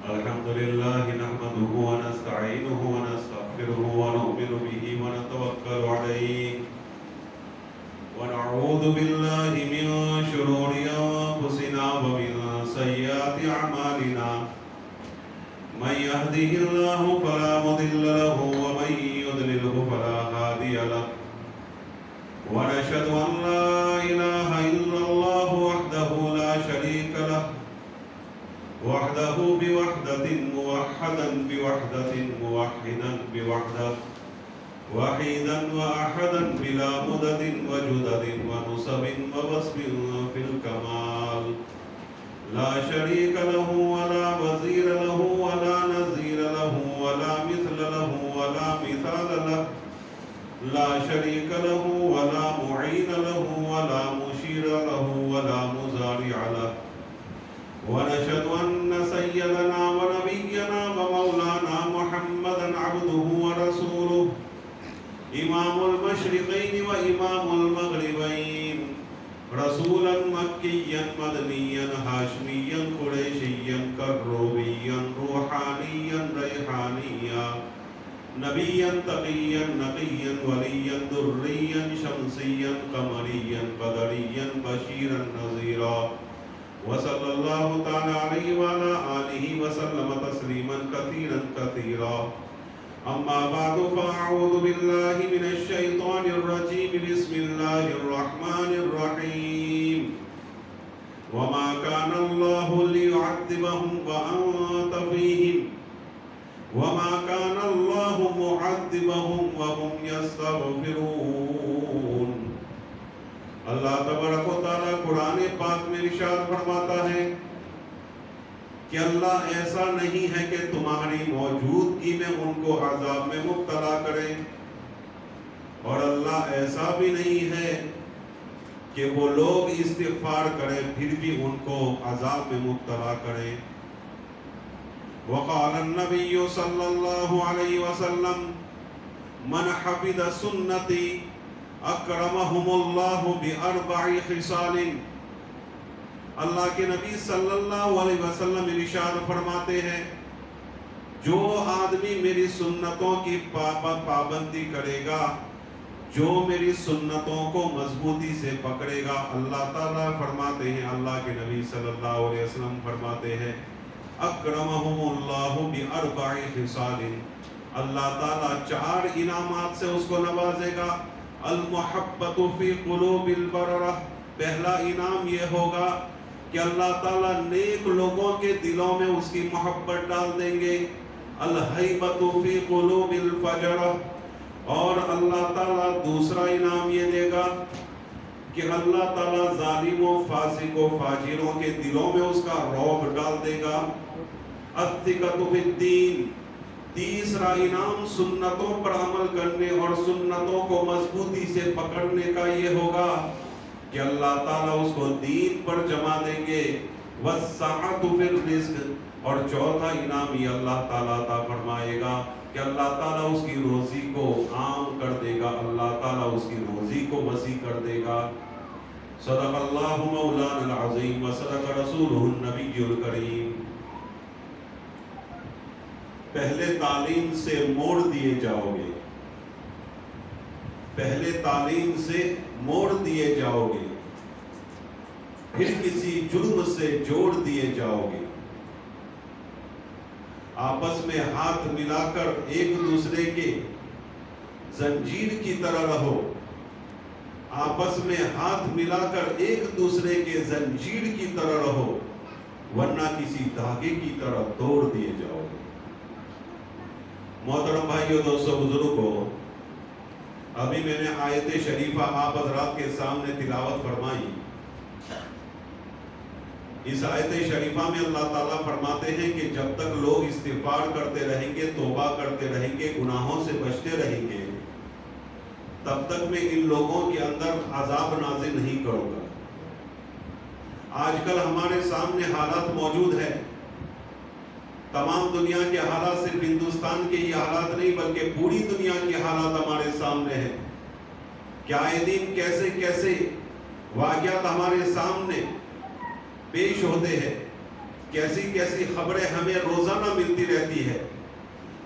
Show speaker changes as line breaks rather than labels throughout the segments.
الحمد لله نحمده ونستعينه ونستغفره ونؤمن به ونتوكل عليه ونعوذ بالله من شرور أنفسنا ومن سيئات أعمالنا من يهده الله فلا مضل له ومن يضلله فلا هادي له ونشهد أن لا إله إلا الله وحده لا شريك له وحده بوحدة موحدا بوحدة موحدا بوحدة وحيدا وأحدا بلا مدد وجدد ونصب ووصف في الكمال لا شريك له ولا وزير له ولا نظير له ولا مثل له ولا مثال له لا شريك له ولا معين له ولا مشير له ولا مزارع له ونشهد أن سيدنا ونبينا ومولانا محمدا عبده ورسوله إمام المشرقين وإمام المغربين رسولا مكيا مدنيا هاشميا قريشيا كروبيا روحانيا ريحانيا نبيا تقيا نقيا وليا دريا شمسيا قمريا بدريا بشيرا نذيرا وصلى الله تعالى عليه وعلى آله وسلم تسليما كثيرا كثيرا أما بعد فأعوذ بالله من الشيطان الرجيم بسم الله الرحمن الرحيم وما كان الله ليعذبهم وأنت فيهم وما كان الله معذبهم وهم يستغفرون اللہ تبارک و تعالیٰ قرآن پاک میں ارشاد فرماتا ہے کہ اللہ ایسا نہیں ہے کہ تمہاری موجودگی میں ان کو عذاب میں مبتلا کرے اور اللہ ایسا بھی نہیں ہے کہ وہ لوگ استغفار کریں پھر بھی ان کو عذاب میں مبتلا کریں وقال النبی صلی اللہ علیہ وسلم من حفظ سنتی اکرمہم اللہ باربع خصال اللہ کے نبی صلی اللہ علیہ وسلم ارشاد فرماتے ہیں جو آدمی میری سنتوں کی پابندی کرے گا جو میری سنتوں کو مضبوطی سے پکڑے گا اللہ تعالیٰ فرماتے ہیں اللہ کے نبی صلی اللہ علیہ وسلم فرماتے ہیں اکرمہم اللہ باربع خصال اللہ تعالیٰ 4 انعامات سے اس کو نوازے گا المحبت فی قلوب البررہ پہلا انعام یہ ہوگا کہ اللہ تعالیٰ نیک لوگوں کے دلوں میں اس کی محبت ڈال دیں گے الہیبت فی قلوب الفجرہ اور اللہ تعالیٰ دوسرا انعام یہ دے گا کہ اللہ تعالیٰ ظالموں فاسقوں فاجروں کے دلوں میں اس کا رعب ڈال دے گا الثقۃ فی الدین تیسرا انعام سنتوں پر عمل کرنے اور سنتوں کو مضبوطی سے پکڑنے کا یہ ہوگا کہ اللہ تعالیٰ اس کو دین پر جمع دیں گے والسعۃ فی الرزق اور چوتھا انعام یہ اللہ تعالیٰ عطا فرمائے گا کہ اللہ تعالیٰ اس کی روزی کو عام کر دے گا اللہ تعالیٰ اس کی روزی کو وسیع کر دے گا صدق اللہ مولانا العظیم وصدق رسولہ النبی الکریم پہلے تعلیم سے موڑ دیے جاؤ گے پہلے تعلیم سے موڑ دیے جاؤ گے پھر کسی جرم سے جوڑ دیے جاؤ گے آپس میں ہاتھ ملا کر ایک دوسرے کے زنجیر کی طرح رہو آپس میں ہاتھ ملا کر ایک دوسرے کے زنجیر کی طرح رہو ورنہ کسی دھاگے کی طرح توڑ دیے جاؤ گے محترم بھائیو دوستو بزرگوں ابھی میں نے آیت شریفہ آپ حضرات کے سامنے تلاوت فرمائی اس آیت شریفہ میں اللہ تعالیٰ فرماتے ہیں کہ جب تک لوگ استغفار کرتے رہیں گے توبہ کرتے رہیں گے گناہوں سے بچتے رہیں گے تب تک میں ان لوگوں کے اندر عذاب نازل نہیں کروں گا آج کل ہمارے سامنے حالات موجود ہیں تمام دنیا کے حالات صرف ہندوستان کے یہ حالات نہیں بلکہ پوری دنیا کے حالات ہمارے سامنے ہیں کہ آئے دن کیسے کیسے واقعات ہمارے سامنے پیش ہوتے ہیں کیسی کیسی خبریں ہمیں روزانہ ملتی رہتی ہے.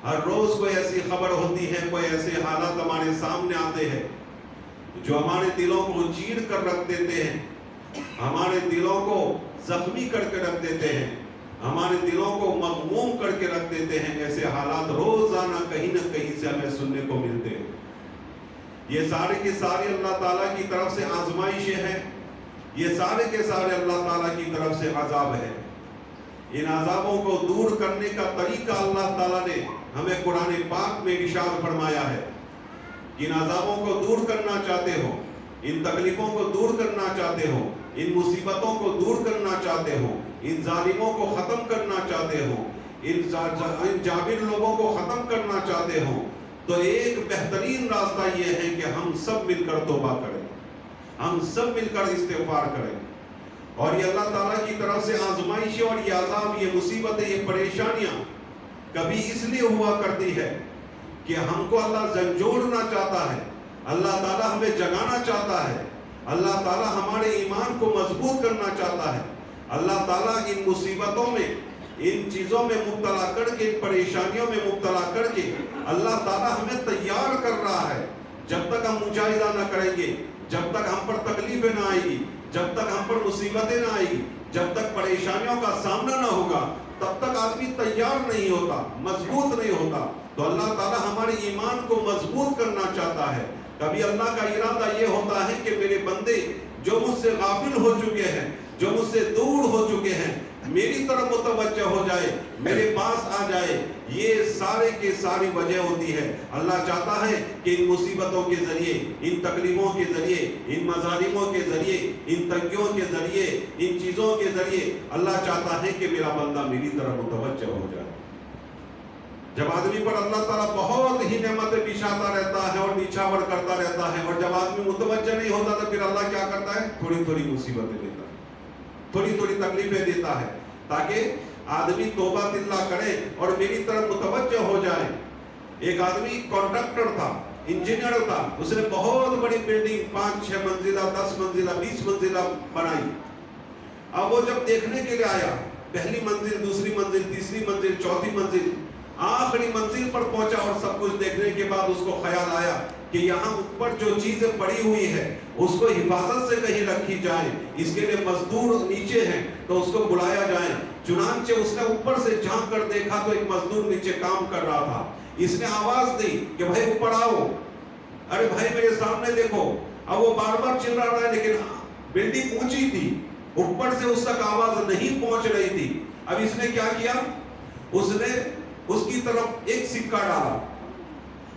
ہر روز کوئی ایسی خبر ہوتی ہے, کوئی ایسے حالات ہمارے سامنے آتے ہیں جو ہمارے دلوں کو چیر کر رکھ دیتے ہیں, ہمارے دلوں کو زخمی کر کے رکھ دیتے ہیں, ہمارے دلوں کو مغموم کر کے رکھ دیتے ہیں. ایسے حالات روزانہ کہیں نہ کہیں سے ہمیں سننے کو ملتے ہیں. یہ سارے کے سارے اللہ تعالیٰ کی طرف سے آزمائشیں ہیں, یہ سارے کے سارے اللہ تعالیٰ کی طرف سے عذاب ہے. ان عذابوں کو دور کرنے کا طریقہ اللہ تعالیٰ نے ہمیں قرآن پاک میں ارشاد فرمایا ہے. ان عذابوں کو دور کرنا چاہتے ہو, ان تکلیفوں کو دور کرنا چاہتے ہو, ان مصیبتوں کو دور کرنا چاہتے ہو, ان ظالموں کو ختم کرنا چاہتے ہو, ان جابر لوگوں کو ختم کرنا چاہتے ہو, تو ایک بہترین راستہ یہ ہے کہ ہم سب مل کر توبہ کریں, ہم سب مل کر استغفار کریں. اور یہ اللہ تعالیٰ کی طرف سے آزمائش اور یہ عذاب, یہ مصیبتیں, یہ پریشانیاں کبھی اس لیے ہوا کرتی ہے کہ ہم کو اللہ جھنجھوڑنا چاہتا ہے, اللہ تعالیٰ ہمیں جگانا چاہتا ہے, اللہ تعالیٰ ہمارے ایمان کو مضبوط کرنا چاہتا ہے. اللہ تعالیٰ ان مصیبتوں میں, ان چیزوں میں مبتلا کر کے, ان پریشانیوں میں مبتلا کر کے اللہ تعالیٰ ہمیں تیار کر رہا ہے. جب تک ہم مجاہدہ نہ کریں گے, جب تک ہم پر تکلیفیں نہ آئیں گی, جب تک ہم پر مصیبتیں نہ آئیں گی, جب تک پریشانیوں کا سامنا نہ ہوگا, تب تک آدمی تیار نہیں ہوتا, مضبوط نہیں ہوتا. تو اللہ تعالیٰ ہمارے ایمان کو مضبوط کرنا چاہتا ہے. کبھی اللہ کا ارادہ یہ ہوتا ہے کہ میرے بندے جو مجھ سے غافل ہو چکے ہیں, جو مجھ سے دور ہو چکے ہیں, میری طرف متوجہ ہو جائے, میرے پاس آ جائے. یہ سارے کے ساری وجہ ہوتی ہے. اللہ چاہتا ہے کہ ان مصیبتوں کے ذریعے, ان تکلیفوں کے ذریعے, ان مظالموں کے ذریعے, ان تنگیوں کے ذریعے, ان چیزوں کے ذریعے اللہ چاہتا ہے کہ میرا بندہ میری طرف متوجہ ہو جائے. جب آدمی پر اللہ تعالیٰ بہت ہی نعمتیں بچھاتا رہتا ہے اور نچھاور کرتا رہتا ہے, اور جب آدمی متوجہ نہیں ہوتا تو پھر اللہ کیا کرتا ہے, تھوڑی تھوڑی مصیبتیں دیتا ہے, تھوڑی تھوڑی تکلیفیں دیتا ہے, تاکہ آدمی توبہ اللہ کرے اور میری طرف متوجہ ہو جائے. ایک آدمی کانٹریکٹر تھا, انجینئر تھا, اس نے بہت بڑی بلڈنگ 5-6 منزلہ 10 منزلہ 20 منزلہ بنائی. اب وہ جب دیکھنے کے لیے آیا, پہلی منزل, دوسری منزل, تیسری منزل, چوتھی منزل, آخری منزل پر پہنچا اور سب کچھ دیکھنے کے بعد اس کو خیال آیا کہ یہاں اوپر جو چیزیں پڑی ہوئی ہے اس کو حفاظت سے کہیں رکھی جائے, اس کے لیے مزدور نیچے ہیں تو اس کو بلایا جائے. چنانچہ اس نے اوپر سے جھانک کر دیکھا تو ایک مزدور نیچے کام کر رہا تھا. اس نے آواز دی کہ بھائی اوپر آؤ, ارے بھائی میرے سامنے دیکھو. اب وہ بار بار چل رہا ہے لیکن بلڈنگ اونچی تھی, اوپر سے اس تک آواز نہیں پہنچ رہی تھی. اب اس نے کیا کیا, اس نے اس کی طرف ایک سکہ ڈالا.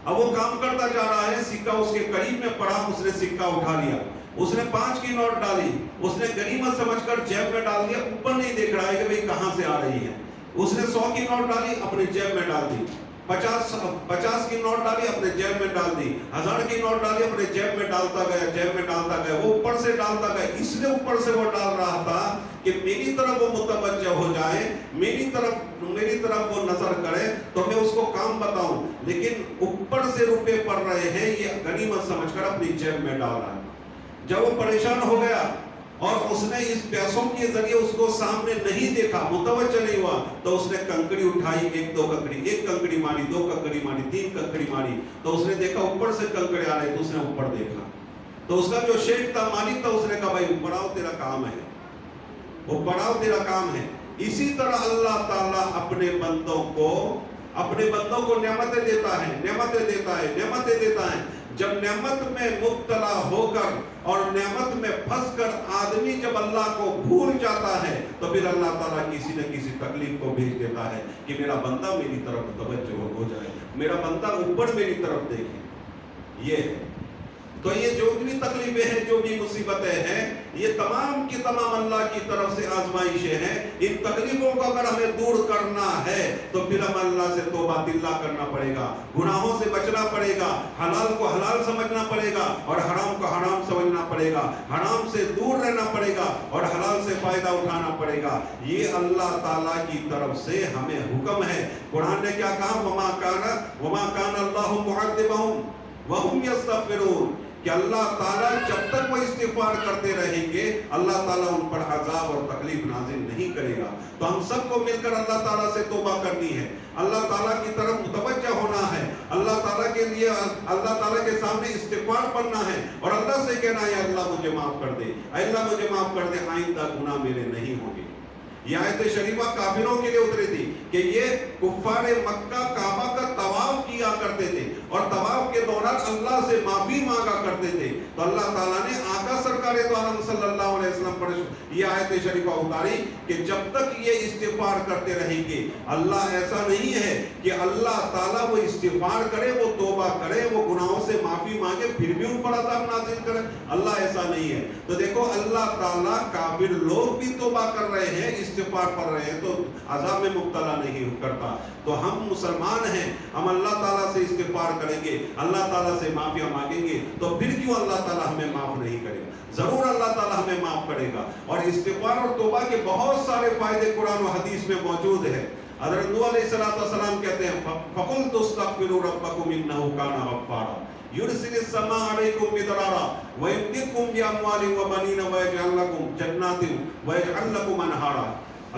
اب وہ کام کرتا جا رہا ہے, سکہ اس کے قریب میں پڑا, اس نے سکہ اٹھا لیا. اس نے 5 کی نوٹ ڈالی, اس نے غنیمت سمجھ کر جیب میں ڈال دیا, اوپر نہیں دیکھ رہا ہے کہ بھئی کہاں سے آ رہی ہے. اس نے 100 کی نوٹ ڈالی, اپنے جیب میں ڈال دی. 50 کی نوٹ ڈالی, اپنے جیب میں ڈال دی. 1000 کی نوٹ ڈالی, اپنے جیب میں ڈالتا گیا, جیب میں ڈالتا گیا. وہ اوپر سے ڈالتا گیا, اس لیے اوپر سے وہ ڈال رہا تھا کہ میری طرف وہ متوجہ ہو جائے, میری طرف وہ نظر کرے تو میں اس کو کام بتاؤں. لیکن اوپر سے روپے پڑ رہے ہیں, یہ غنیمت سمجھ کر اپنی جیب میں ڈال رہا ہے. جب وہ پریشان ہو گیا اور اس نے اس پیسوں کے ذریعے اس کو سامنے نہیں دیکھا, متوجہ نہیں ہوا, تو اس نے کنکڑی اٹھائی, 1-2 کنکڑی, 1 کنکڑی ماری, 2 کنکڑی ماری, 3 کنکڑی ماری. تو اس نے دیکھا اوپر سے کنکڑے آ رہے, تو اس نے اوپر دیکھا. تو اس کا جو شیخ تھا, مالک تھا, اس نے کہا بھائی اوپر آؤ, تیرا کام ہے, اوپر آؤ, تیرا کام ہے. اسی طرح اللہ تعالیٰ اپنے بندوں کو نعمتیں دیتا ہے. جب نعمت میں مبتلا ہو کر اور نعمت میں پھنس کر آدمی جب اللہ کو بھول جاتا ہے تو پھر اللہ تعالیٰ کسی نہ کسی تکلیف کو بھیج دیتا ہے کہ میرا بندہ میری طرف متوجہ ہو جائے, میرا بندہ اوپر میری طرف دیکھے. یہ ہے. تو یہ جو بھی تکلیفیں ہیں, جو بھی مصیبتیں ہیں, یہ تمام کی تمام اللہ کی طرف سے آزمائشیں ہیں. ان تکلیفوں کو اگر ہمیں دور کرنا ہے تو پھر ہمیں اللہ سے توبہ اللہ کرنا پڑے گا, گناہوں سے بچنا پڑے گا, حلال کو حلال سمجھنا پڑے گا اور حرام کو حرام سمجھنا پڑے گا, حرام سے دور رہنا پڑے گا اور حلال سے فائدہ اٹھانا پڑے گا. یہ اللہ تعالیٰ کی طرف سے ہمیں حکم ہے. قرآن نے کیا کہا, وما کان اللہ معذبہم وہم یستغفرون, کہ اللہ تعالیٰ جب تک وہ استغفار کرتے رہیں گے اللہ تعالیٰ ان پر عذاب اور تکلیف نازل نہیں کرے گا. تو ہم سب کو مل کر اللہ تعالیٰ سے توبہ کرنی ہے, اللہ تعالیٰ کی طرف متوجہ ہونا ہے, اللہ تعالیٰ کے لیے اللہ تعالیٰ کے سامنے استغفار پڑھنا ہے اور اللہ سے کہنا ہے اللہ مجھے معاف کر دے, اللہ مجھے معاف کر دے, آئندہ گناہ میرے نہیں ہوں گے. یہ آیت شریفہ کافروں کے لیے اتری تھی کہ یہ کفار مکہ کعبہ کا طواف کیا کرتے تھے اور طواف کے دوران اللہ سے معافی مانگا کرتے تھے. تو اللہ تعالیٰ نے آقا سرکار دو عالم صلی اللہ علیہ وسلم پر یہ آیت شریفہ اتاری کہ جب تک یہ استغفار کرتے رہیں گے, اللہ ایسا نہیں ہے کہ اللہ تعالیٰ وہ استغفار کرے, وہ توبہ کرے, وہ گناہوں سے معافی مانگے پھر بھی ان پر عذاب نازل کرے, اللہ ایسا نہیں ہے. تو دیکھو اللہ تعالیٰ کافر لوگ بھی توبہ کر رہے ہیں, استغفار پڑھ رہے ہیں, تو عذاب میں مبتلا نہیں کرتا. تو ہم مسلمان ہیں, ہم اللہ تعالیٰ سے استغفار کریں گے, اللہ تعالیٰ سے معافیا مانگیں گے, تو پھر کیوں اللہ تعالیٰ ہمیں معاف نہیں کرے گا؟ ضرور اللہ تعالیٰ ہمیں معاف کرے گا. اور استغفار اور توبہ کے بہت سارے فائدے قرآن و حدیث میں موجود ہیں. حضرت نوح علیہ السلام کہتے ہیں فَقُلْتُ اسْتَغْفِرُوا رَبَّكُمْ إِنَّهُ كَانَ غَفَّارًا يُرْسِلِ السَّمَاءَ عَلَيْكُمْ مِدْرَارًا وَيُمْدِدْكُمْ بِأَمْوَالٍ وَبَنِينَ وَيَجْعَلْ لَكُمْ جَنَّاتٍ وَيَجْعَلْ لَكُمْ أَنْهَارًا.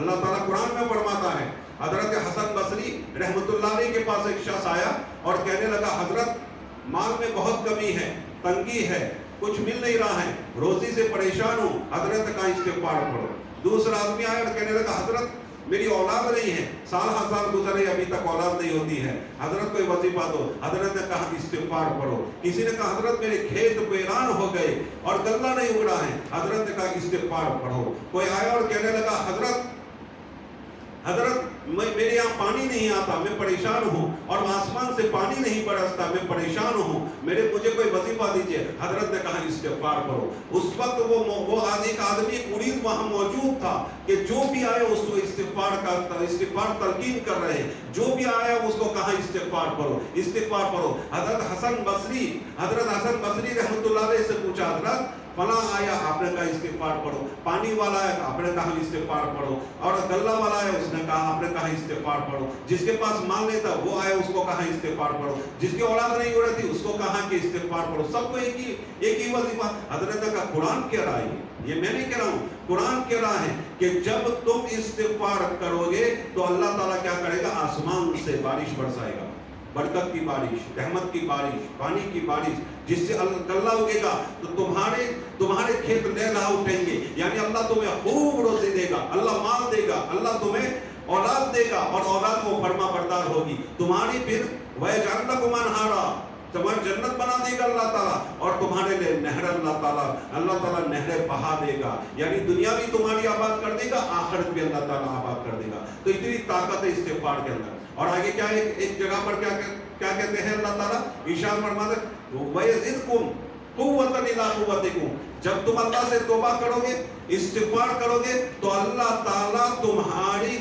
اللہ تعالیٰ قرآن میں فرماتا ہے, حضرت حسن بصری رحمۃ اللہ علیہ کے پاس ایک شخص آیا اور کہنے لگا حضرت مال میں بہت کمی ہے, تنگی ہے, کچھ مل نہیں رہا ہے, روزی سے پریشان ہوں, حضرت کا استغفار پڑھو. دوسرا آدمی آیا اور کہنے لگا حضرت میری اولاد نہیں ہے, سال ہر سال گزرے ابھی تک اولاد نہیں ہوتی ہے, حضرت کوئی وظیفہ دو. حضرت نے کہا استغفار پڑھو. کسی نے کہا حضرت میرے کھیت ویران ہو گئے اور غلہ نہیں اگڑا ہے, حضرت نے کہا استغفار پڑھو. کوئی آیا اور کہنے لگا حضرت میرے یہاں پانی نہیں آتا, میں پریشان ہوں, اور آسمان سے پانی نہیں برستا, میں پریشان ہوں, مجھے کوئی وظیفہ دیجئے. حضرت نے کہا استغفار کرو. اس وقت وہ ایک آدمی مرید وہاں موجود تھا کہ جو بھی آئے اس کو استغفار تلقین کر رہے ہیں, جو بھی آیا اس کو کہا استغفار پڑھو, استغفار پڑھو. حضرت حسن بصری رحمۃ اللہ علیہ سے پوچھا حضرت فلاں آیا, آپ نے کہا استغفار پڑھو. پانی والا آیا, آپ نے کہا استغفار پڑھو. اور غلہ والا آیا, اس نے کہا, آپ نے کہا استغفار پڑھو. جس کے پاس مال نہیں تھا وہ آیا, اس کو کہا استغفار پڑھو. جس کی اولاد نہیں ہو رہی تھی اس کو کہا کہ استغفار پڑھو. سب کو ایک ہی وظیفہ. حضرت نے کہا قرآن کہہ رہا ہے, یہ میں نہیں کہہ رہا ہوں, قرآن کہہ رہا ہے کہ جب تم استغفار کرو گے تو اللہ تعالیٰ کیا کرے گا, آسمان سے بارش برسائے گا, برکت کی بارش, رحمت کی بارش, پانی کی بارش, جس سے غلہ اگے گا تو تمہارے کھیت لہلا اٹھیں گے. یعنی اللہ تمہیں خوب روزی دے گا, اللہ مال دے گا, اللہ تمہیں اولاد دے گا, اور اولاد وہ فرما بردار ہوگی تمہاری. پھر وَيَجْعَلْ لَكُمْ أَنْهَارًا, تمہاری جنت بنا دے گا اللہ تعالیٰ, اور تمہارے لیے نہر اللہ تعالیٰ نہریں بہا دے گا. یعنی دنیا بھی تمہاری آباد کر دے گا, آخرت بھی اللہ تعالیٰ آباد کر دے گا. تو اتنی طاقت ہے استغفار کے اندر. اور آگے کیا ہے, ایک جگہ پر کیا کہتے ہیں اللہ تعالیٰ, ارشاد فرماتے ہیں وَيَزِدْكُمْ قُوَّةً إِلَىٰ قُوَّتِكُمْ. جب تم اللہ سے توبہ کرو گے, استغفار کرو گے, تو اللہ تعالیٰ تمہاری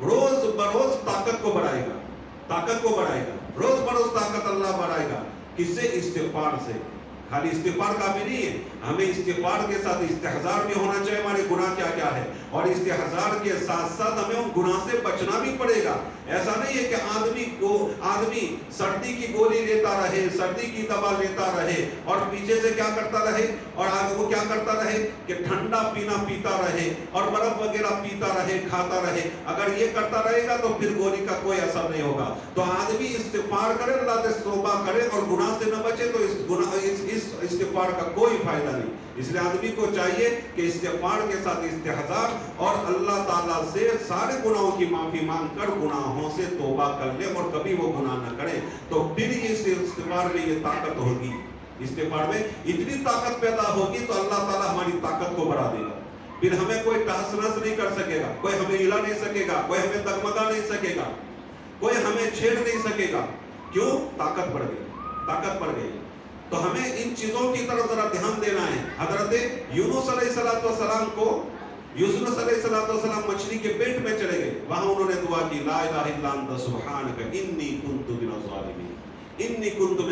روز بروز طاقت کو بڑھائے گا, روز بروز طاقت اللہ بڑھائے گا. کس سے؟ استغفار سے. خالی استغفار کافی نہیں ہے, ہمیں استغفار کے ساتھ استحضار بھی ہونا چاہیے ہمارے گناہ کیا کیا ہے, اور استحضار کے ساتھ ساتھ ہمیں ان گناہ سے بچنا بھی پڑے گا. ایسا نہیں ہے کہ آدمی سردی کی گولی لیتا رہے, سردی کی دوا لیتا رہے, اور پیچھے سے کیا کرتا رہے, اور آگے وہ کیا کرتا رہے کہ ٹھنڈا پیتا رہے, اور برف وغیرہ پیتا رہے, کھاتا رہے. اگر یہ کرتا رہے گا تو پھر گولی کا کوئی اثر نہیں ہوگا. تو آدمی استغفار کرے, اللہ سے توبہ کرے, اور گناہ سے نہ بچے تو اس استغفار کا کوئی فائدہ نہیں. اس لیے آدمی کو چاہیے کہ استغفار کے ساتھ استحضار اور اللہ تعالیٰ سے سارے گناہوں کی معافی مانگ کر گناہوں سے توبہ کر لے, اور کبھی وہ گناہ نہ کرے. تو پھر اس استغفار میں یہ طاقت ہوگی, استغفار میں اتنی طاقت پیدا ہوگی تو اللہ تعالیٰ ہماری طاقت کو بڑھا دے گا. پھر ہمیں کوئی ٹہس نس نہیں کر سکے گا, کوئی ہمیں ہلا نہیں سکے گا, کوئی ہمیں دگمگا نہیں سکے گا, کوئی ہمیں چھیڑ نہیں سکے گا. کیوں؟ طاقت بڑھ گئی. تو ہمیں ان چیزوں کی طرف ذرا دھیان دینا ہے. حضرت یونس علیہ السلام مچھلی کے پیٹ میں چلے گئے, وہاں انہوں نے دعا کی لا الہ الا انت سبحانک انی کنت من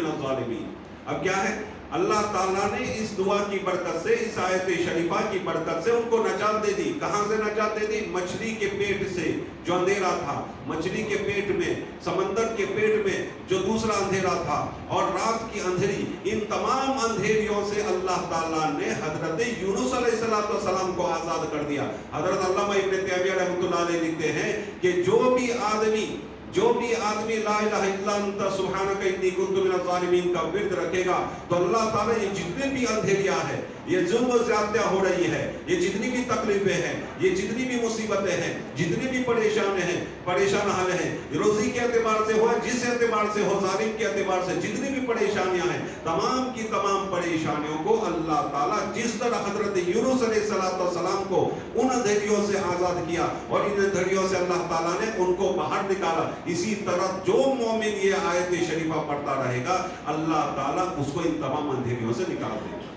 الظالمین. اب کیا ہے, اللہ تعالیٰ نے اس دعا کی برکت سے، اس آیت شریفہ کی برکت سے ان کو نجات دے دی۔ کہاں سے نجات دے دی؟ مچھلی کے پیٹ سے جو اندھیرا تھا، مچھلی کے پیٹ میں، سمندر کے پیٹ میں جو دوسرا اندھیرا تھا، اور رات کی اندھیری، ان تمام اندھیریوں سے اللہ تعالیٰ نے حضرت یونس علیہ السلام کو آزاد کر دیا۔ حضرت علامہ ابن تیمیہ رحمۃ اللہ علیہ لکھتے ہیں کہ جو بھی آدمی لا الہ الا انت سبحانک انی کنت من الظالمین کا ورد رکھے گا تو اللہ تعالیٰ یہ جتنے بھی اندھیریاں ہیں، یہ ظلم و زیادتیاں ہو رہی ہے، یہ جتنی بھی تکلیفیں ہیں، یہ جتنی بھی مصیبتیں ہیں، جتنی بھی پریشان حال ہیں، روزی کے اعتبار سے ہو، جس اعتبار سے ہو، ظالم کے اعتبار سے جتنی بھی پریشانیاں ہیں، تمام کی تمام پریشانیوں کو اللہ تعالیٰ جس طرح حضرت یونس علیہ السلام کو ان اندھیریوں سے آزاد کیا اور ان اندھیریوں سے اللہ تعالیٰ نے ان کو باہر نکالا، اسی طرح جو مومن یہ آیت شریفہ پڑھتا رہے گا اللہ تعالیٰ اس کو ان تمام اندھیریوں سے نکال دے گا،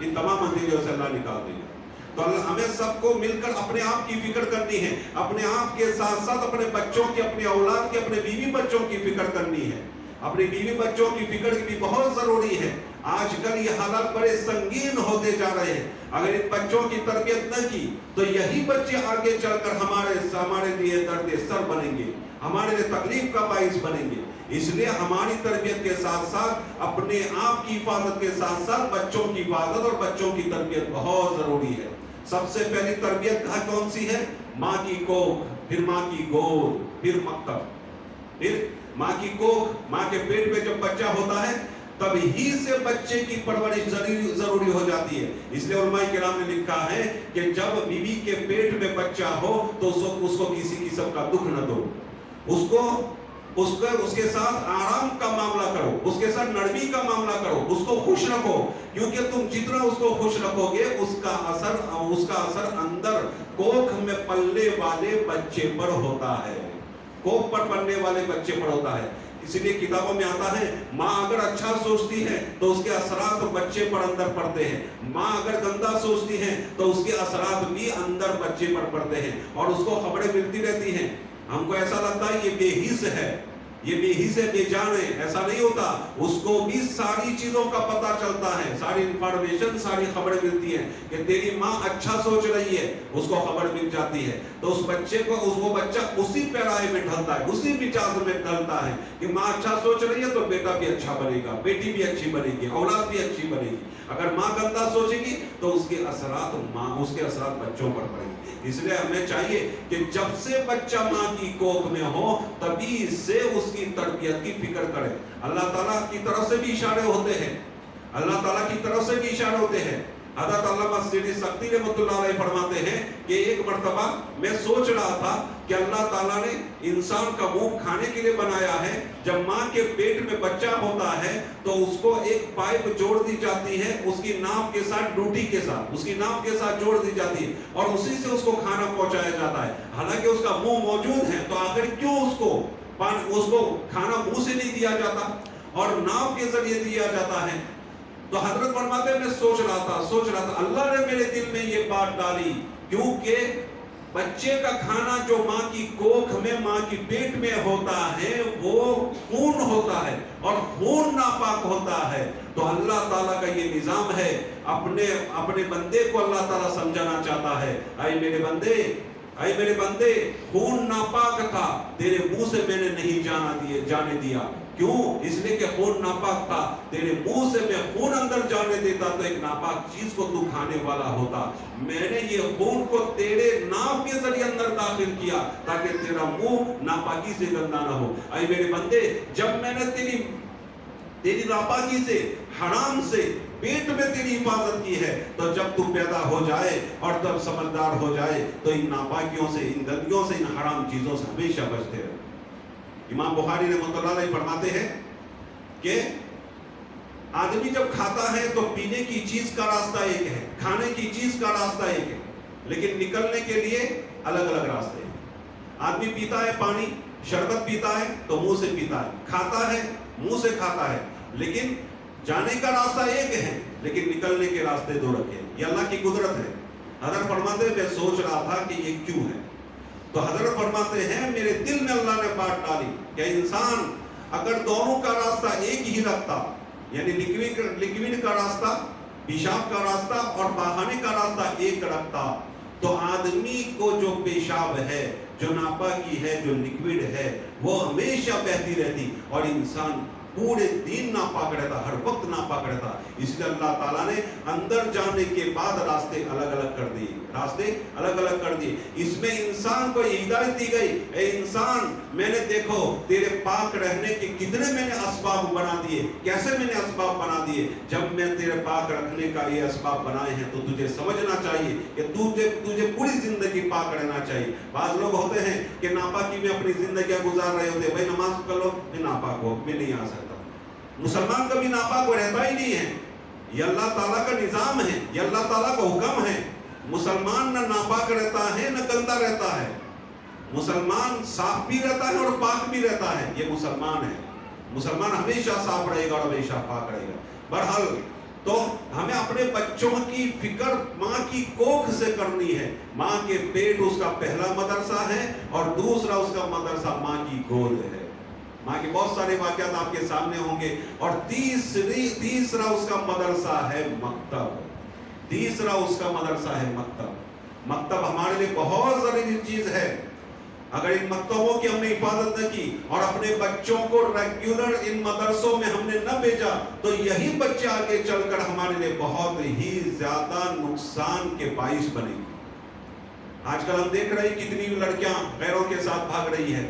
ان تمام اندھیریوں سے اللہ نکال دے گا۔ تو اللہ ہمیں سب کو مل کر اپنے آپ کی فکر کرنی ہے، اپنے آپ کے ساتھ ساتھ اپنے بچوں کی، اپنے اولاد کی، اپنے بیوی بچوں کی فکر کرنی ہے۔ اپنی بیوی بچوں کی فکر بھی بہت ضروری ہے۔ آج کل یہ حالات بڑے سنگین ہوتے جا رہے ہیں، اگر ان بچوں کی تربیت نہ کی تو یہی بچے آگے چل کر ہمارے لیے درد سر بنیں گے، ہمارے لیے تکلیف کا باعث بنیں گے۔ اس لیے ہماری تربیت کے ساتھ ساتھ اپنے آپ کی حفاظت کے ساتھ ساتھ بچوں کی حفاظت اور بچوں کی تربیت بہت ضروری ہے۔ سب سے پہلی تربیت کون سی ہے؟ ماں کی کوکھ، پھر ماں کی گود، پھر مکتب، پھر ماں کی کوکھ، ماں کے پیٹ میں جب بچہ ہوتا ہے تب ہی سے بچے کی پرورش ضروری ہو جاتی ہے۔ اس لیے علماء کرام نے لکھا ہے کہ جب بیوی کے پیٹ میں بچہ ہو تو اس کو کسی قسم کا دکھ نہ دو، اس کے ساتھ آرام کا معاملہ کرو، اس کے ساتھ نرمی کا معاملہ کرو، اس کو خوش رکھو، کیونکہ تم جتنا اس کو خوش رکھو گے اس کا اثر اندر کوکھ میں پلنے والے بچے پر ہوتا ہے، کوکھ پر پلنے والے بچے پر ہوتا ہے۔ اسی لیے کتابوں میں آتا ہے ماں اگر اچھا سوچتی ہے تو اس کے اثرات بچے پر اندر پڑتے ہیں، ماں اگر گندا سوچتی ہے تو اس کے اثرات بھی اندر بچے پر پڑتے ہیں، اور اس کو خبریں ملتی رہتی ہیں۔ ہم کو ایسا لگتا ہے یہ بے حس ہے، یہ بے حس ہے، بے جان ہے، ایسا نہیں ہوتا، اس کو بھی ساری چیزوں کا پتہ چلتا ہے، ساری انفارمیشن، ساری خبریں ملتی ہیں کہ تیری ماں اچھا سوچ رہی ہے، اس کو خبر مل جاتی ہے، تو اس بچے کو وہ بچہ اسی پیرائے میں ڈھلتا ہے، اسی مزاج میں ڈھلتا ہے کہ ماں اچھا سوچ رہی ہے تو بیٹا بھی اچھا بنے گا، بیٹی بھی اچھی بنے گی، اولاد بھی اچھی بنے گی۔ اگر ماں گندا سوچے گی تو اس کے اثرات بچوں پر پڑیں گے۔ اس لیے ہمیں چاہیے کہ جب سے بچہ ماں کی کوکھ میں ہو تبھی سے اس کی تربیت کی فکر کرے۔ اللہ تعالیٰ کی طرف سے بھی اشارے ہوتے ہیں، اللہ تعالیٰ کی طرف سے بھی اشارے ہوتے ہیں۔ حضرت علامہ سیدی سختی رحمۃ اللہ علیہ فرماتے ہیں کہ ایک مرتبہ میں سوچ رہا تھا کہ اللہ تعالیٰ نے انسان کا منہ کھانے کے لیے بنایا ہے، جب ماں کے پیٹ میں بچہ ہوتا ہے تو اس کو ایک پائپ جوڑ دی جاتی ہے، اس کی ناف کے ساتھ، ڈوٹی کے ساتھ، اس کی ناف کے ساتھ جوڑ دی جاتی ہے، اور اسی سے اس کو کھانا پہنچایا جاتا ہے۔ حالانکہ اس کا منہ موجود ہے تو آخر کیوں اس کو کھانا منہ سے نہیں دیا جاتا اور ناف کے ذریعے دیا جاتا ہے؟ تو حضرت فرماتے ہیں میں سوچ رہا تھا اللہ نے میرے دل میں یہ بات ڈالی، کیونکہ بچے کا کھانا جو ماں کی کوکھ میں، ماں کی پیٹ میں ہوتا ہے وہ خون ہوتا ہے، اور خون ناپاک ہوتا ہے۔ تو اللہ تعالیٰ کا یہ نظام ہے، اپنے بندے کو اللہ تعالیٰ سمجھانا چاہتا ہے، اے میرے بندے خون ناپاک تھا، تیرے منہ سے میں نے نہیں جانے دیا۔ کیوں؟ اس لیے کہ خون ناپاک تھا، تیرے منہ سے میں خون اندر جانے دیتا تو ایک ناپاک چیز کو تو کھانے والا ہوتا۔ میں نے یہ خون کو تیرے ناف کے ذریعے اندر داخل کیا تاکہ تیرا منہ ناپاکی سے گندا نہ ہو۔ اے میرے بندے، جب میں نے تیری ناپاکی سے، حرام سے پیٹ میں تیری حفاظت کی ہے، تو جب تو پیدا ہو جائے اور تب سمجھدار ہو جائے تو ان ناپاکیوں سے، ان گندگیوں سے، ان حرام چیزوں سے ہمیشہ بچتے رہے۔ امام بخاری رحمۃ اللہ علیہ فرماتے ہیں کہ آدمی جب کھاتا ہے تو پینے کی چیز کا راستہ ایک ہے، کھانے کی چیز کا راستہ ایک ہے، لیکن نکلنے کے لیے الگ الگ راستے ہیں۔ آدمی پیتا ہے پانی، شربت پیتا ہے تو منہ سے پیتا ہے، کھاتا ہے منہ سے کھاتا ہے، لیکن جانے کا راستہ ایک ہے لیکن نکلنے کے راستے دو رکھے ہیں۔ یہ اللہ کی قدرت ہے۔ حضرت فرماتے ہیں میں سوچ رہا تھا کہ یہ کیوں ہے، تو حضرت فرماتے ہیں میرے دل میں اللہ نے بات ڈالی کہ انسان اگر دونوں کا راستہ ایک ہی رکھتا، یعنی لکوڈ کا راستہ، پیشاب کا راستہ اور بہانے کا راستہ ایک رکھتا تو آدمی کو جو پیشاب ہے، جو ناپاکی ہے، جو لکوڈ ہے، وہ ہمیشہ بہتی رہتی اور انسان پورے دن ناپاک رہتا، ہر وقت ناپاک رہتا. اس لیے اللہ تعالیٰ نے اندر جانے کے بعد راستے الگ الگ کر دیے، راستے الگ الگ کر دیے. اس میں انسان کو ہدایت دی گئی، اے انسان میں نے دیکھو تیرے پاک رہنے کے کتنے میں نے اسباب بنا دیے. کیسے میں نے اسباب بنا دیے؟ جب میں تیرے پاک رکھنے کا یہ اسباب بنائے ہیں تو تجھے سمجھنا چاہیے کہ تجھے پوری زندگی پاک رہنا چاہیے. بعض لوگ ہوتے ہیں کہ ناپاکی میں اپنی زندگیاں گزار رہے ہوتے ہیں، بھائی نماز پڑھ لو، میں ناپاک ہو، میں نہیں آ سکتا. مسلمان کبھی ناپاک رہتا ہی نہیں ہے. یہ اللہ تعالیٰ کا نظام ہے، یہ اللہ تعالیٰ کا حکم ہے. مسلمان نہ ناپاک رہتا ہے نہ گندا رہتا ہے. مسلمان صاف بھی رہتا ہے اور پاک بھی رہتا ہے. یہ مسلمان ہے. مسلمان ہمیشہ صاف رہے گا اور ہمیشہ پاک رہے گا. بہرحال تو ہمیں اپنے بچوں کی فکر ماں کی کوکھ سے کرنی ہے. ماں کے پیٹ اس کا پہلا مدرسہ ہے اور دوسرا اس کا مدرسہ ماں کی گود ہے. ماں کے بہت سارے واقعات آپ کے سامنے ہوں گے. اور تیسرا اس کا مدرسہ ہے مکتب. تیسرا اس کا مدرسہ ہے مکتب. مکتب ہمارے لیے بہت ضروری چیز ہے. اگر ان مکتبوں کی ہم نے حفاظت نہ کی اور اپنے بچوں کو ریگولر ان مدرسوں میں ہم نے نہ بھیجا تو یہی بچے آگے چل کر ہمارے لیے بہت ہی زیادہ نقصان کے باعث بنے گی. آج کل ہم دیکھ رہے ہیں کتنی لڑکیاں غیروں کے ساتھ بھاگ رہی ہیں.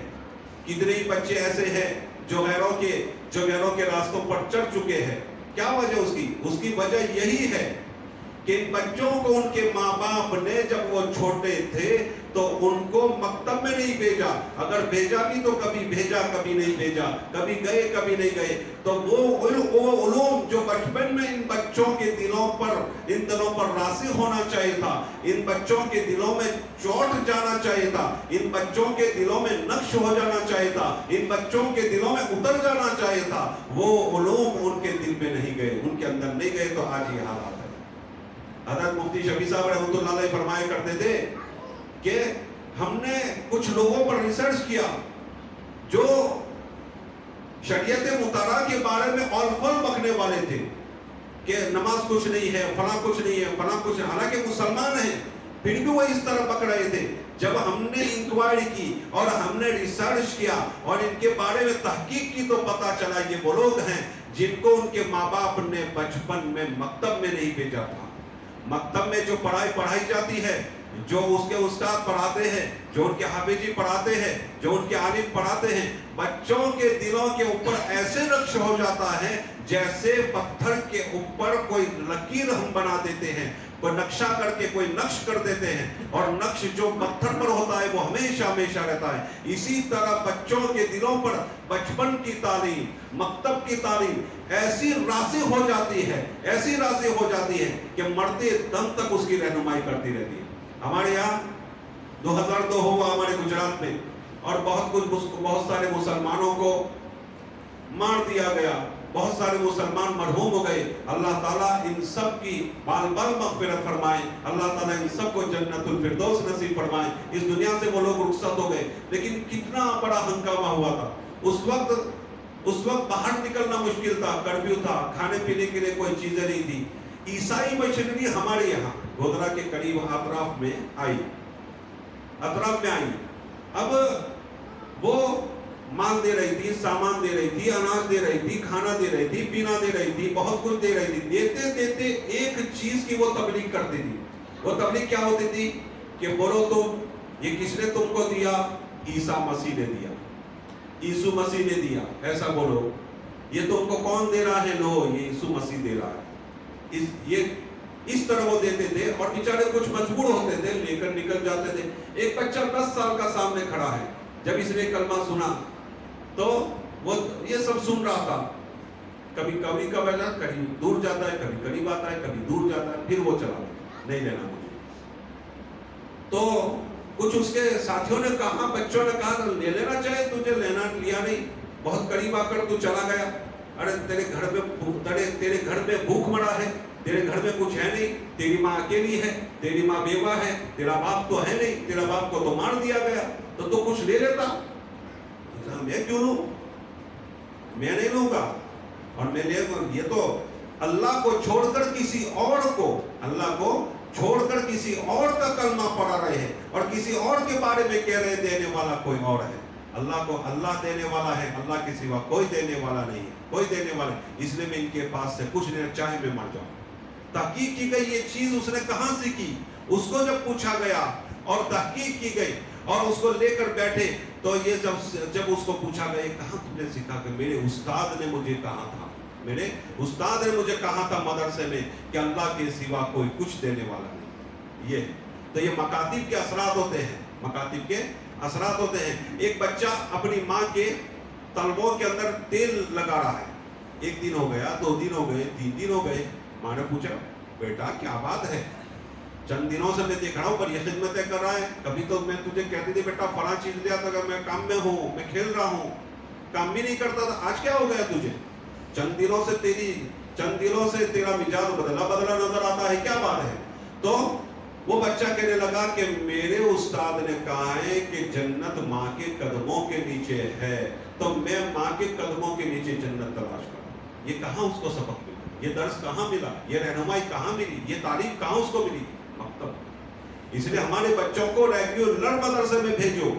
کتنے ہی بچے ایسے ہیں جو غیروں کے راستوں پر چڑھ چکے ہیں. کیا وجہ اس کی وجہ یہی ہے کہ ان بچوں کو ان کے ماں باپ نے جب وہ چھوٹے تھے تو ان کو مکتب میں نہیں بھیجا. اگر بھیجا بھی تو کبھی بھیجا کبھی نہیں بھیجا، کبھی گئے کبھی نہیں گئے. تو وہ علوم جو بچپن میں ان بچوں کے دلوں پر راسخ ہونا چاہیے تھا، ان بچوں کے دلوں میں چوٹ جانا چاہیے تھا، ان بچوں کے دلوں میں نقش ہو جانا چاہیے تھا، ان بچوں کے دلوں میں اتر جانا چاہیے تھا، وہ علوم ان کے دل میں نہیں گئے، ان کے اندر نہیں گئے تو آج یہ حالات ہے. حضرت مفتی شفیع صاحب رحمۃ اللہ علیہ فرمایا کرتے تھے کہ ہم نے کچھ لوگوں پر ریسرچ کیا جو شریعت مطالعہ کے بارے میں اولفل بکنے والے تھے کہ نماز کچھ نہیں ہے، فلاں کچھ نہیں ہے، فلاں کچھ ہے، حالانکہ مسلمان ہیں پھر بھی وہ اس طرح بک رہے تھے. جب ہم نے انکوائری کی اور ہم نے ریسرچ کیا اور ان کے بارے میں تحقیق کی تو پتا چلا یہ وہ لوگ ہیں جن کو ان کے ماں باپ نے بچپن میں مکتب میں نہیں بھیجا تھا. مکتب میں جو پڑھائی جاتی ہے، جو اس کے استاد پڑھاتے ہیں، جو ان کے حافظی پڑھاتے ہیں، جو ان کے عالم پڑھاتے ہیں، بچوں کے دلوں کے اوپر ایسے نقش ہو جاتا ہے جیسے پتھر کے اوپر کوئی لکیر ہم بنا دیتے ہیں، کوئی نقشہ کر کے کوئی نقش کر دیتے ہیں اور نقش جو پتھر پر ہوتا ہے وہ ہمیشہ رہتا ہے. اسی طرح بچوں کے دلوں پر بچپن کی تعلیم، مکتب کی تعلیم ایسی راسخ ہو جاتی ہے کہ مرتے دم تک اس کی رہنمائی کرتی رہتی ہے. ہمارے یہاں 2002 ہوا ہمارے گجرات میں اور بہت سارے مسلمانوں کو مار دیا گیا، بہت سارے مسلمان مرحوم ہو گئے. اللہ تعالیٰ ان سب کی بال مغفرت فرمائے، اللہ تعالیٰ ان سب کو جنت الفردوس نصیب فرمائے. اس دنیا سے وہ لوگ رخصت ہو گئے. لیکن کتنا بڑا ہنگامہ ہوا تھا اس وقت باہر نکلنا مشکل تھا، کرفیو تھا، کھانے پینے کے لیے کوئی چیزیں نہیں تھی. عیسائی مشنری ہمارے یہاں گودرا کے قریب اطراف میں آئی. اب وہ مال دے رہی تھی، سامان دے رہی تھی، اناج دے رہی تھی، کھانا دے رہی تھی، پینا دے رہی تھی، بہت کچھ دے رہی تھی. دیتے ایک چیز کی وہ تبلیغ کرتی تھی. وہ تبلیغ کیا ہوتی تھی کہ بولو تم یہ کس نے تم کو دیا؟ عیسیٰ مسیح نے دیا، یسوع مسیح نے دیا، ایسا بولو. یہ تم کو کون دے رہا ہے؟ لو یہ یسوع مسیح دے رہا ہے. اس طرح وہ دیتے تھے اور بیچارے کچھ مجبور ہوتے تھے، لے کر نکل جاتے تھے. ایک بچہ 10 سال کا سامنے کھڑا ہے، جب اس نے کلمہ سنا تو وہ یہ سب سن رہا تھا. کبھی کا وجہ کہیں دور جاتا ہے، کبھی قریب آتا ہے، کبھی دور جاتا ہے، پھر وہ چلا نہیں لینا مجھے. تو کچھ اس کے ساتھیوں نے کہا، بچوں نے کہا لے لینا چاہے تجھے، لیا نہیں. بہت قریب آ کر تو چلا گیا. ارے تیرے گھر میں بھوک مرا ہے، تیرے گھر میں کچھ ہے نہیں، تیری ماں اکیلی ہے، تیری ماں بیوہ ہے، تیرا باپ تو ہے نہیں، تیرا باپ کو تو مار دیا گیا، تو کچھ لے لیتا. میں کیوں لوں؟ میں نہیں لوں گا. اور میں یہ تو اللہ کو چھوڑ کر کسی اور کو، اللہ کو چھوڑ کر کسی اور کا کلمہ پڑھا رہے ہیں اور کسی اور کے بارے میں کہہ رہے دینے والا کوئی اور ہے۔ اللہ کو اللہ دینے والا ہے، اللہ کے سوا کوئی دینے والا نہیں ہے، کوئی دینے والا ہے۔ اس لیے میں ان کے پاس سے کچھ نہیں، چاہے میں مر جاؤں۔ تحقیق کی گئی یہ چیز اس نے کہاں سیکھی؟ اس کو جب پوچھا گیا اور تحقیق کی گئی اور اس کو لے کر بیٹھے تو یہ جب اس کو پوچھا گیا کہاں تم نے سیکھا؟ کہ میرے استاد نے مجھے کہا تھا، میرے استاد نے مجھے کہا تھا مدرسے میں کہ اللہ کے سوا کوئی کچھ دینے والا نہیں۔ یہ تو یہ مکاتب کے اثرات ہوتے ہیں، مکاتب کے اثرات ہوتے ہیں۔ ایک بچہ اپنی ماں کے تلووں کے اندر تیل لگا رہا ہے، 1 دن ہو گیا، 2 دن ہو گئے، 3 دن ہو گئے، ماں نے پوچھا بیٹا کیا بات ہے؟ چند دنوں سے میں دیکھ رہا ہوں پر یہ خدمتیں کر رہا ہے، کبھی تو میں تجھے کہتی تھی بیٹا فلاں چیز لیا تھا، میں کام میں ہوں، میں کھیل رہا ہوں، کام بھی نہیں کرتا تھا، آج کیا ہو گیا تجھے؟ چند دنوں سے تیرا مزاج بدلا نظر آتا ہے، کیا بات ہے؟ تو وہ بچہ کہنے لگا کہ میرے استاد نے کہا ہے کہ جنت ماں کے قدموں کے نیچے ہے، تو میں ماں کے قدموں کے نیچے جنت تلاش کرتا ہوں۔ یہ کہاں اس کو سبق ملا؟ یہ درس کہاں ملا؟ یہ رہنمائی کہاں ملی؟ یہ تعلیم کہاں اس کو ملی؟ مکتب۔ اس لیے ہمارے بچوں کو ریگولر مدرسے میں بھیجو۔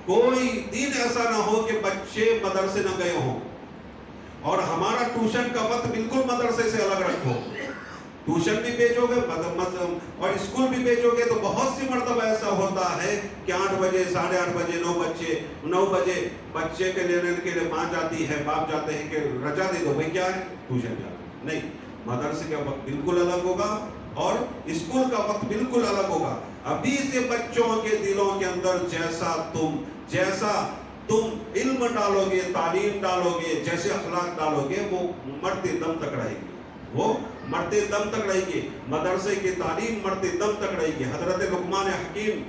کوئی دن ایسا نہ ہو کہ بچے مدرسے نہ گئے ہوں، اور ہمارا ٹیوشن کا وقت بالکل مدرسے سے الگ رکھو۔ ٹیوشن بھی بھیجو گے اور اسکول بھی بھیجو گے تو بہت سی مرتبہ ایسا ہوتا ہے کہ 8 بجے 8:30 بجے 9 بجے بچے کے لینے کے لیے ماں جاتی ہے، باپ جاتے ہیں کہ رجا دے دو، بھائی کیا ہے ٹیوشن جانا۔ نہیں، مدرسے کا وقت بالکل الگ ہوگا اور اسکول کا وقت بالکل الگ ہوگا۔ ابھی سے بچوں کے دلوں کے اندر جیسا تم علم ڈالو گے، تعلیم ڈالو گے، جیسے اخلاق ڈالو گے، وہ مرتے دم تک رہے گی، وہ مرتے دم تک رہے گی۔ مدرسے کی تعلیم مرتے دم تک رہے گی۔ حضرت لقمان حکیم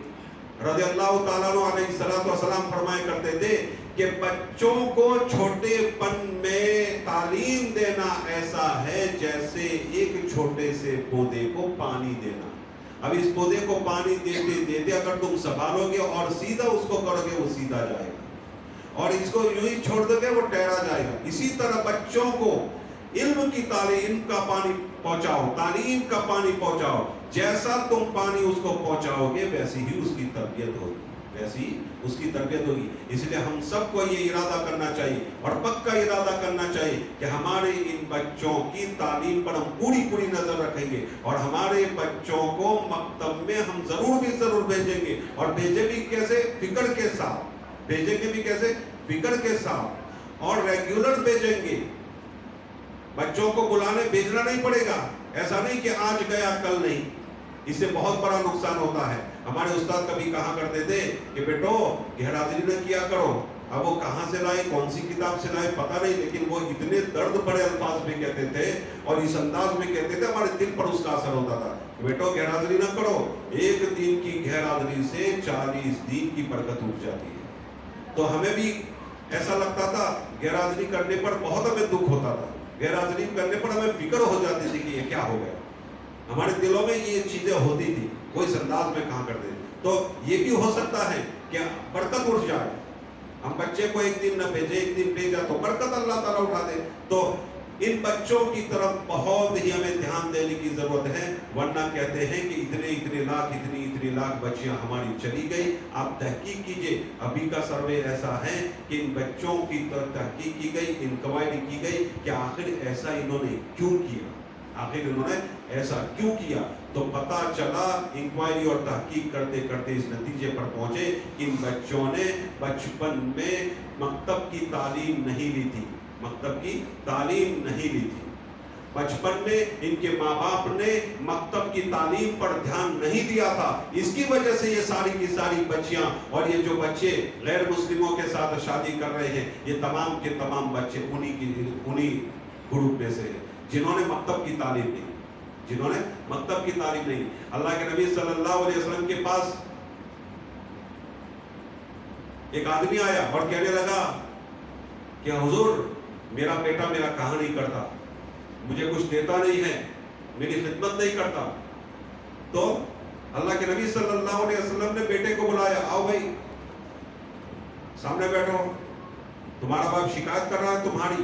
رضی اللہ تعالیٰ عنہ علیہ السلام فرمایا کرتے تھے کہ بچوں کو چھوٹے پن میں تعلیم دینا ایسا ہے جیسے ایک چھوٹے سے پودے کو پانی دینا۔ اب اس پودے کو پانی دیتے دیتے اگر تم سنبھالو گے اور سیدھا اس کو کرو گے، وہ سیدھا جائے گا، اور اس کو یوں ہی چھوڑ دو گے وہ ٹہرا جائے گا۔ اسی طرح بچوں کو علم کی تعلیم کا پانی پہنچاؤ، تعلیم کا پانی پہنچاؤ۔ جیسا تم پانی اس کو پہنچاؤ گے ویسی ہی اس کی تربیت ہوگی، ویسی اس کی تربیت ہوگی۔ اس لیے ہم سب کو یہ ارادہ کرنا چاہیے اور پکا ارادہ کرنا چاہیے کہ ہمارے ان بچوں کی تعلیم پر ہم پوری نظر رکھیں گے، اور ہمارے بچوں کو مکتب میں ہم ضرور بھیجیں گے، اور بھیجیں بھی کیسے؟ فکر کے ساتھ بھیجیں گے، بھی کیسے؟ فکر کے ساتھ، اور ریگولر بھیجیں گے۔ بچوں کو بھیجنا نہیں پڑے گا، ایسا نہیں کہ آج گیا کل نہیں، اس سے بہت بڑا نقصان ہوتا ہے۔ ہمارے استاد کبھی کہا کرتے تھے کہ بیٹو گھر حاضری نہ کیا کرو۔ اب وہ کہاں سے لائے، کون سی کتاب سے لائے پتہ نہیں، لیکن وہ اتنے درد بڑے الفاظ میں کہتے تھے اور اس انداز میں کہتے تھے، ہمارے دل پر اس کا اثر ہوتا تھا۔ بیٹو گھر حاضری نہ کرو، 1 دن کی گھر حاضری سے 40 دن کی برکت اٹھ جاتی ہے۔ تو ہمیں بھی ایسا لگتا تھا، گھر حاضری کرنے پر بہت ہمیں دکھ ہوتا تھا، غیر حاضری کرنے پر ہمیں فکر ہو جاتی تھی کہ یہ کیا ہو گیا۔ ہمارے دلوں میں یہ چیزیں ہوتی تھی، وہ اس انداز میں کہاں کرتے تھے۔ تو یہ بھی ہو سکتا ہے کہ برکت اٹھ جائے، ہم بچے کو 1 دن نہ بھیجے، 1 دن بھیجا تو برکت اللہ تعالیٰ اٹھا دے۔ تو ان بچوں کی طرف بہت ہی ہمیں دھیان دینے کی ضرورت ہے، ورنہ کہتے ہیں کہ اتنے لاکھ بچیاں ہماری چلی گئی۔ آپ تحقیق کیجئے، ابھی کا سروے ایسا ہے کہ ان بچوں کی طرف تحقیق کی گئی، انکوائری کی گئی کہ آخر ایسا انہوں نے کیوں کیا، تو پتا چلا انکوائری اور تحقیق کرتے کرتے اس نتیجے پر پہنچے کہ ان بچوں نے بچپن میں مکتب کی تعلیم نہیں لی تھی، بچپن میں ان کے ماں باپ نے مکتب کی تعلیم پر دھیان نہیں دیا تھا۔ اس کی وجہ سے یہ ساری کی ساری بچیاں اور یہ جو بچے غیر مسلموں کے ساتھ شادی کر رہے ہیں، یہ تمام کے تمام بچے انہی گروپ میں سے ہیں جنہوں نے مکتب کی تعلیم نہیں۔ اللہ کے نبی صلی اللہ علیہ وسلم کے پاس ایک آدمی آیا اور کہنے لگا کہ حضور میرا بیٹا میرا کہا نہیں کرتا، مجھے کچھ دیتا نہیں ہے، میری خدمت نہیں کرتا۔ تو اللہ کے نبی صلی اللہ علیہ وسلم نے بیٹے کو بلایا، آؤ بھائی سامنے بیٹھو، تمہارا باپ شکایت کر رہا ہے تمہاری،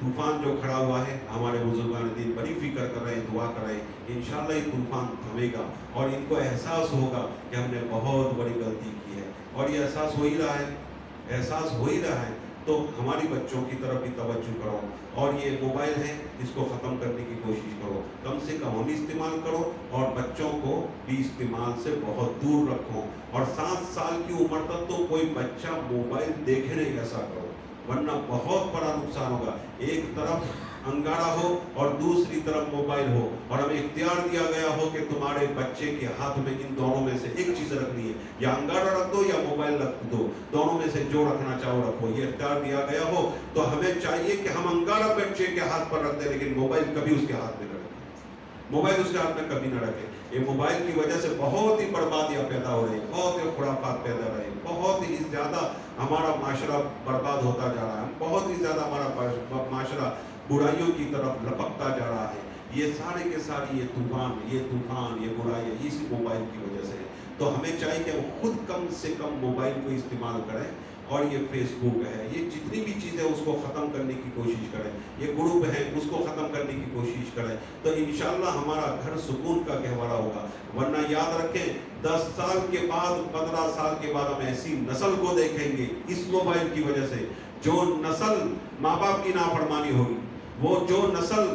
طوفان جو کھڑا ہوا ہے ہمارے بزرگان دین بڑی فکر کر رہے ہیں، دعا کر رہے ہیں انشاءاللہ یہ طوفان تھمے گا اور ان کو احساس ہوگا کہ ہم نے بہت بڑی غلطی کی ہے، اور یہ احساس ہو ہی رہا ہے تو ہماری بچوں کی طرف بھی توجہ کرو، اور یہ موبائل ہے اس کو ختم کرنے کی کوشش کرو، کم سے کم ہم استعمال کرو اور بچوں کو بھی استعمال سے بہت دور رکھو، اور 7 سال کی عمر تک تو کوئی بچہ موبائل دیکھے نہیں ایسا کرو، ورنہ بہت بڑا نقصان ہوگا۔ ایک طرف انگارہ ہو اور دوسری طرف موبائل ہو، اور ہمیں اختیار دیا گیا ہو کہ تمہارے بچے کے ہاتھ میں ان دونوں میں سے ایک چیز رکھنی ہے، یا انگارہ رکھ دو یا موبائل رکھ دو، دونوں میں سے جو رکھنا چاہو رکھو، یہ اختیار دیا گیا ہو تو ہمیں چاہیے کہ ہم انگارہ بچے کے ہاتھ پر رکھ دیں، لیکن موبائل کبھی اس کے ہاتھ میں نہ رکھیں، موبائل اس کے ہاتھ میں کبھی نہ رکھیں۔ یہ موبائل کی وجہ سے بہت ہی بربادیاں پیدا ہو رہی ہیں، بہت ہی خرافات پیدا ہو رہی ہیں، بہت ہی زیادہ ہمارا معاشرہ برباد ہوتا جا رہا ہے، بہت ہی زیادہ ہمارا معاشرہ برائیوں کی طرف لپکتا جا رہا ہے۔ یہ سارے کے سارے یہ طوفان یہ برائیاں اسی موبائل کی وجہ سے ہے۔ تو ہمیں چاہیے کہ ہم خود کم سے کم موبائل کو استعمال کریں، اور یہ فیس بک ہے، یہ جتنی بھی چیزیں اس کو ختم کرنے کی کوشش کریں، یہ گروپ ہے اس کو ختم کرنے کی کوشش کریں، تو انشاءاللہ ہمارا گھر سکون کا گہوارہ ہوگا۔ ورنہ یاد رکھیں 10 سال کے بعد 15 سال کے بعد ہم ایسی نسل کو دیکھیں گے اس موبائل کی وجہ سے، جو نسل ماں باپ کی نافرمانی ہوگی، وہ جو نسل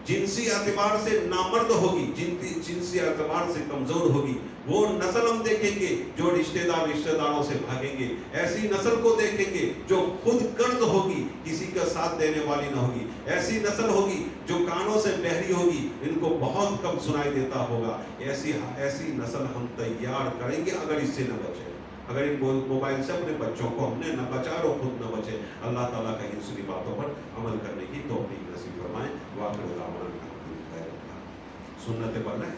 جنسی اعتبار سے نامرد ہوگی، جنسی اعتبار سے کمزور ہوگی، وہ نسل ہم دیکھیں گے جو رشتہ داروں سے بھاگیں گے، ایسی نسل کو دیکھیں گے جو خود قرض ہوگی، کسی کا ساتھ دینے والی نہ ہوگی، ایسی نسل ہوگی جو کانوں سے بہری ہوگی، ان کو بہت کم سنائی دیتا ہوگا۔ ایسی نسل ہم تیار کریں گے اگر اس سے نہ بچیں، اگر ان موبائل سے اپنے بچوں کو ہم نے نہ بچا اور خود نہ بچے۔ اللہ تعالیٰ کا ان سنی باتوں پر عمل کرنے کی توفیق نصیب فرمائے۔ واخر دعوانا الحمدللہ۔ سنتیں پڑھ لیں۔